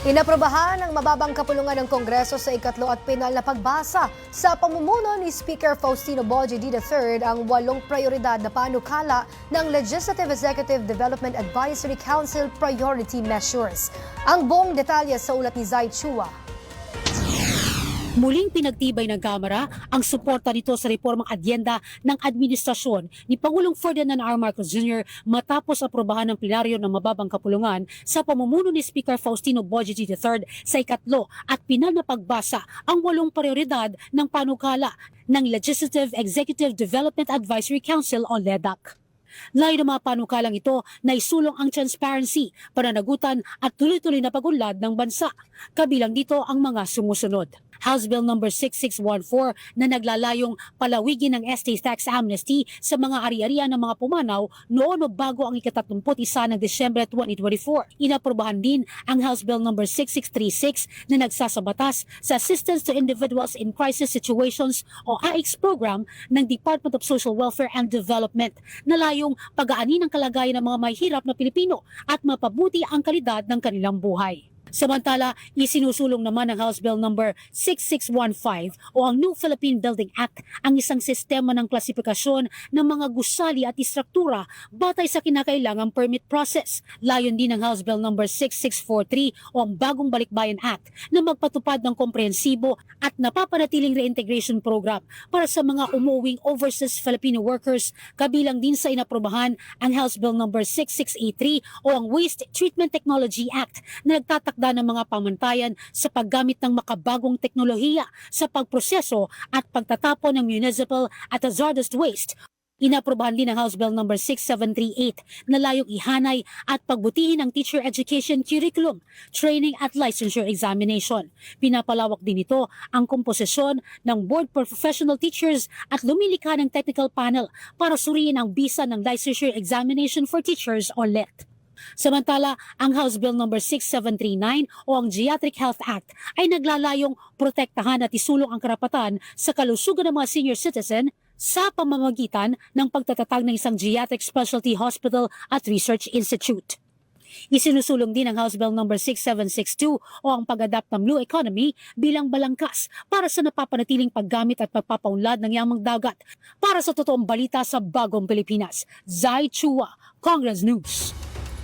Inaprobahan ang mababang kapulungan ng Kongreso sa ikatlo at pinal na pagbasa sa pamumuno ni Speaker Faustino Bogie III ang 8 prioridad na panukala ng Legislative Executive Development Advisory Council Priority Measures. Ang buong detalye sa ulat ni Zai Chua. Muling pinagtibay ng Kamara ang suporta nito sa reformang adyenda ng administrasyon ni Pangulong Ferdinand R. Marcos Jr. matapos aprobahan ng plenaryo ng mababang kapulungan sa pamumuno ni Speaker Faustino Bogie III sa ikatlo at pinal na pagbasa ang 8 prioridad ng panukala ng Legislative Executive Development Advisory Council o LEDAC. Layo ng mga panukalang ito na isulong ang transparency, pananagutan at tuloy-tuloy na pagunlad ng bansa. Kabilang dito ang mga sumusunod. House Bill No. 6614 na naglalayong palawigin ng estate tax amnesty sa mga ari-arian ng mga pumanaw noon o bago ang ika-31 ng Desyembre 2024. Inaprobahan din ang House Bill No. 6636 na nagsasabatas sa Assistance to Individuals in Crisis Situations o AICS program ng Department of Social Welfare and Development na layong pag-aani ng kalagayan ng mga mahihirap na Pilipino at mapabuti ang kalidad ng kanilang buhay. Samantala, isinusulong naman ng House Bill No. 6615 o ang New Philippine Building Act ang isang sistema ng klasifikasyon ng mga gusali at istruktura batay sa kinakailangang permit process. Layon din ng House Bill No. 6643 o ang Bagong Balikbayan Act na magpatupad ng komprehensibo at napapanatiling reintegration program para sa mga umuwing overseas Filipino workers. Kabilang din sa inaprobahan ang House Bill No. 6683 o ang Waste Treatment Technology Act na nagtatakda ng mga pamantayan sa paggamit ng makabagong teknolohiya sa pagproseso at pagtatapon ng municipal at hazardous waste. Inaprobahan din ng House Bill No. 6738 na layong ihanay at pagbutihin ang teacher education curriculum, training at licensure examination. Pinapalawak din ito ang komposisyon ng Board for Professional Teachers at lumilikha ng technical panel para suriin ang bisa ng licensure examination for teachers o LET. Samantala, ang House Bill No. 6739 o ang Geriatric Health Act ay naglalayong protektahan at isulong ang karapatan sa kalusugan ng mga senior citizen sa pamamagitan ng pagtatatag ng isang Geriatric Specialty Hospital at Research Institute. Isinusulong din ang House Bill No. 6762 o ang pag-adapt ng Blue Economy bilang balangkas para sa napapanatiling paggamit at pagpapaunlad ng yamang dagat. Para sa totoong balita sa Bagong Pilipinas, Zai Chua, Congress News.